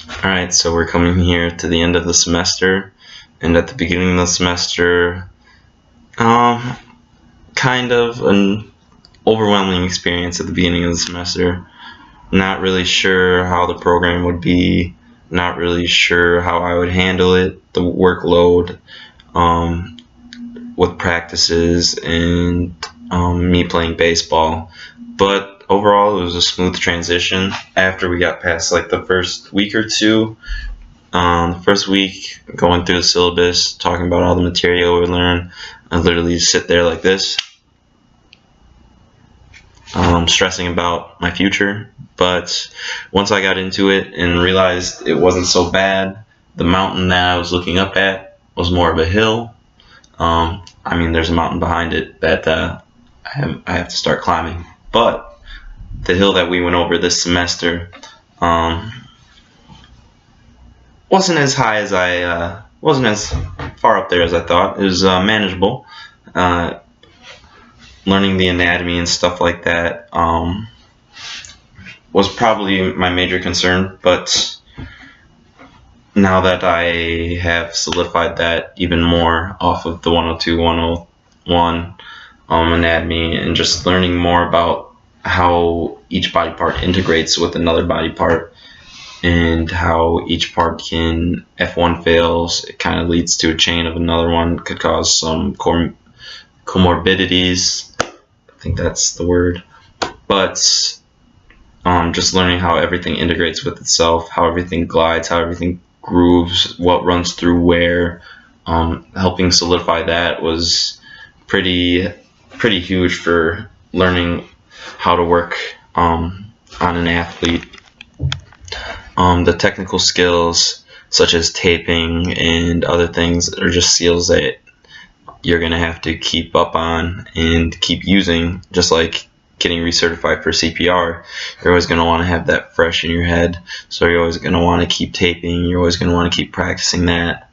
Alright, so we're coming here to the end of the semester, and at the beginning of the semester, um, kind of an overwhelming experience at the beginning of the semester. Not really sure how the program would be, not really sure how I would handle it, the workload, um, with practices and me playing baseball. But overall, it was a smooth transition after we got past like the first week or two. The first week, going through the syllabus, talking about all the material we learn, I literally just sit there like this, stressing about my future. But once I got into it and realized it wasn't so bad, the mountain that I was looking up at was more of a hill. There's a mountain behind it that I have to start climbing. But the hill that we went over this semester wasn't as high as wasn't as far up there as I thought. It was manageable. Learning the anatomy and stuff like that was probably my major concern, but now that I have solidified that even more off of the 102, 101 anatomy, and just learning more about how each body part integrates with another body part and how each part can, if one fails, it kind of leads to a chain of another one, could cause some comorbidities. I think that's the word. But just learning how everything integrates with itself, how everything glides, how everything grooves, what runs through where, helping solidify that was pretty huge for learning how to work on an athlete. The technical skills such as taping and other things are just skills that you're going to have to keep up on and keep using, just like getting recertified for CPR. You're always going to want to have that fresh in your head, so you're always going to want to keep taping, you're always going to want to keep practicing that,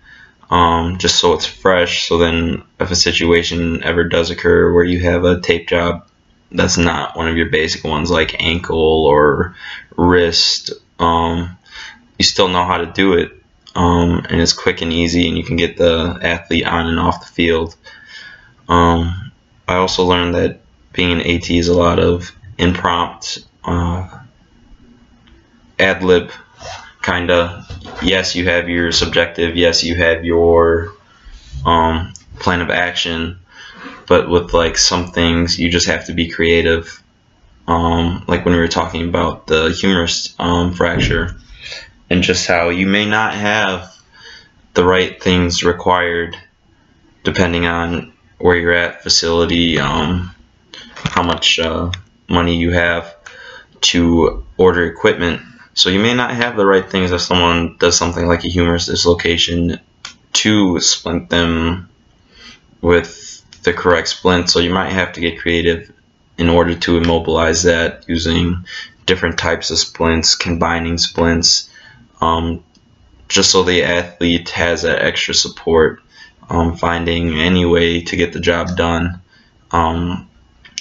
just so it's fresh, so then if a situation ever does occur where you have a tape job that's not one of your basic ones like ankle or wrist, you still know how to do it, and it's quick and easy, and you can get the athlete on and off the field. I also learned that being an AT is a lot of impromptu, ad-lib, kind of. Yes, you have your subjective, yes, you have your plan of action, but with like some things you just have to be creative. Like when we were talking about the humerus fracture, and just how you may not have the right things required depending on where you're at, facility, how much money you have to order equipment. So you may not have the right things if someone does something like a humerus dislocation to splint them with the correct splint. So you might have to get creative in order to immobilize that using different types of splints, combining splints, just so the athlete has that extra support, finding any way to get the job done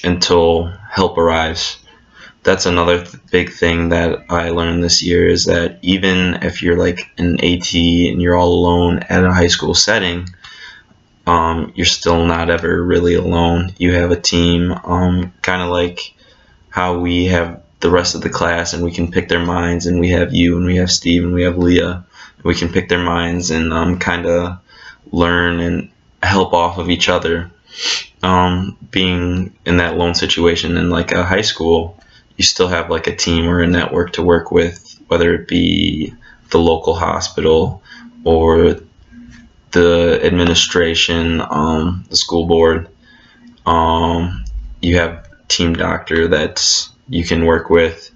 until help arrives. That's another big thing that I learned this year, is that even if you're like an AT and you're all alone at a high school setting, you're still not ever really alone. You have a team, kind of like how we have the rest of the class and we can pick their minds, and we have you and we have Steve and we have Leah. We can pick their minds and kind of learn and help off of each other. Being in that lone situation in like a high school, you still have like a team or a network to work with, whether it be the local hospital or the administration, the school board. You have team doctor that you can work with,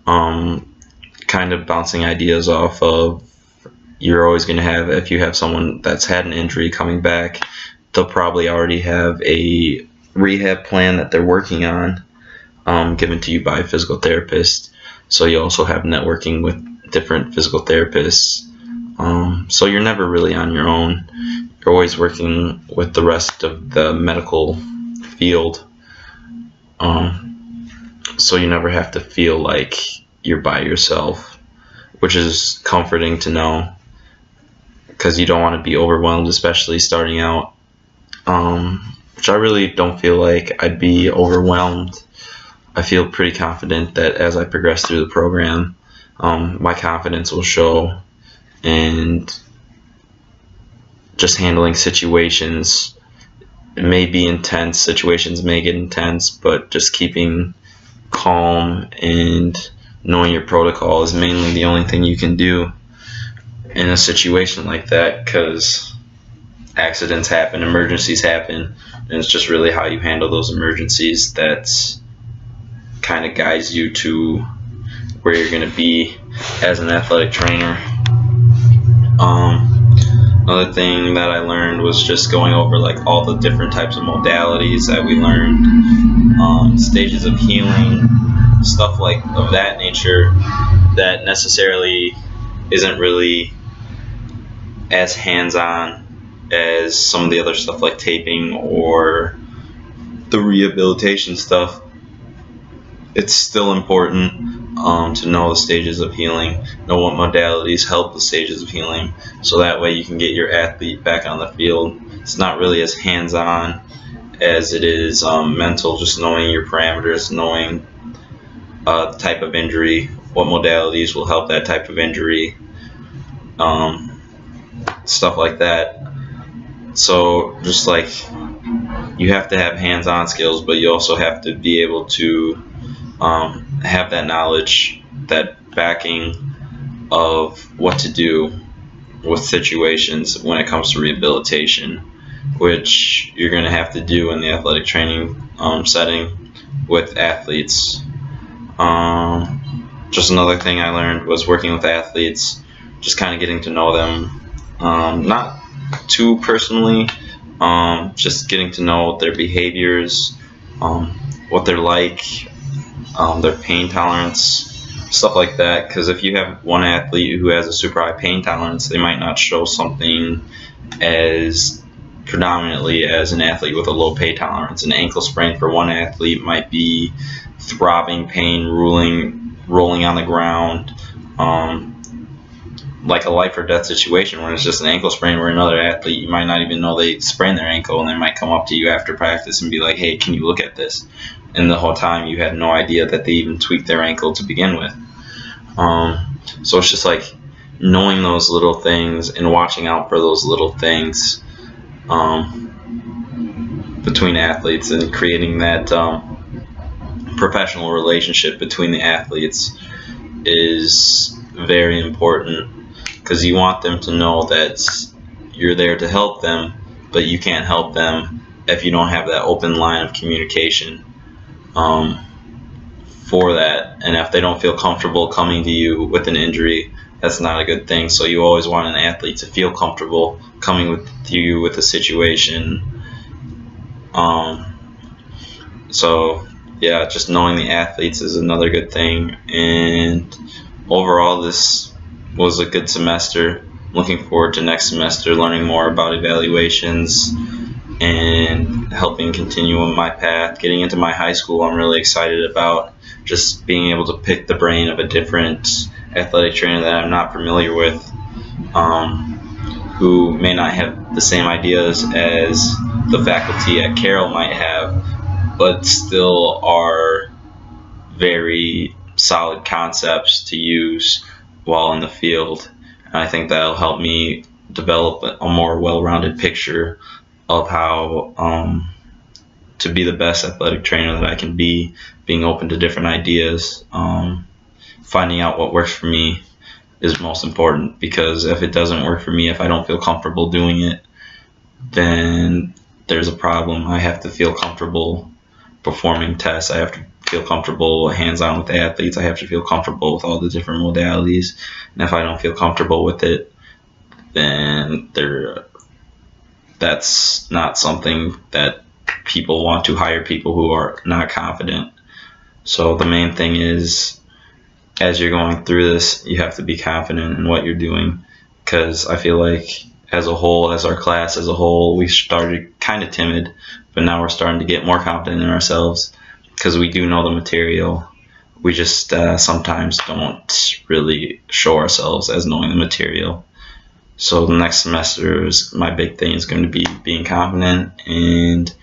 kind of bouncing ideas off of. You're always going to have, if you have someone that's had an injury coming back, they'll probably already have a rehab plan that they're working on, given to you by a physical therapist. So you also have networking with different physical therapists. So you're never really on your own. You're always working with the rest of the medical field. So you never have to feel like you're by yourself. which is comforting to know, because you don't want to be overwhelmed, especially starting out. Which I really don't feel like I'd be overwhelmed. I feel pretty confident that as I progress through the program, my confidence will show, and just handling situations, it may be intense, situations may get intense, but just keeping calm and knowing your protocol is mainly the only thing you can do in a situation like that, because accidents happen, emergencies happen, and it's just really how you handle those emergencies that's kind of guides you to where you're going to be as an athletic trainer. Another thing that I learned was just going over like all the different types of modalities that we learned, stages of healing, stuff like of that nature that necessarily isn't really as hands-on as some of the other stuff like taping or the rehabilitation stuff. It's still important to know the stages of healing, know what modalities help the stages of healing, so that way you can get your athlete back on the field. It's not really as hands-on as it is mental, just knowing your parameters, knowing the type of injury, what modalities will help that type of injury, stuff like that. So just like you have to have hands-on skills, but you also have to be able to have that knowledge, that backing of what to do with situations when it comes to rehabilitation, which you're going to have to do in the athletic training setting with athletes. Just another thing I learned was working with athletes, just kind of getting to know them, not too personally, just getting to know their behaviors, what they're like, their pain tolerance, stuff like that. Because if you have one athlete who has a super high pain tolerance, they might not show something as predominantly as an athlete with a low pain tolerance. An ankle sprain for one athlete might be throbbing pain, rolling on the ground, like a life or death situation. When it's just an ankle sprain, where another athlete, you might not even know they sprained their ankle, and they might come up to you after practice and be like, hey, can you look at this? And the whole time you had no idea that they even tweaked their ankle to begin with. So it's just like knowing those little things and watching out for those little things between athletes, and creating that professional relationship between the athletes is very important, because you want them to know that you're there to help them, but you can't help them if you don't have that open line of communication for that. And if they don't feel comfortable coming to you with an injury, that's not a good thing. So you always want an athlete to feel comfortable coming with you with a situation. So yeah, just knowing the athletes is another good thing. And overall, this was a good semester. Looking forward to next semester, learning more about evaluations and helping continue on my path. Getting into my high school, I'm really excited about just being able to pick the brain of a different athletic trainer that I'm not familiar with, who may not have the same ideas as the faculty at Carroll might have, but still are very solid concepts to use while in the field. And I think that'll help me develop a more well-rounded picture of how to be the best athletic trainer that I can be, being open to different ideas, finding out what works for me is most important, because if it doesn't work for me, if I don't feel comfortable doing it, then there's a problem. I have to feel comfortable performing tests. I have to feel comfortable hands-on with the athletes. I have to feel comfortable with all the different modalities. And if I don't feel comfortable with it, then that's not something that people want to hire people who are not confident. So the main thing is, as you're going through this, you have to be confident in what you're doing, because I feel like as a whole, as our class as a whole, we started kind of timid, but now we're starting to get more confident in ourselves, because we do know the material. We just sometimes don't really show ourselves as knowing the material. So the next semester is my big thing is going to be being confident and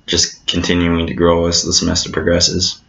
just continuing to grow as the semester progresses.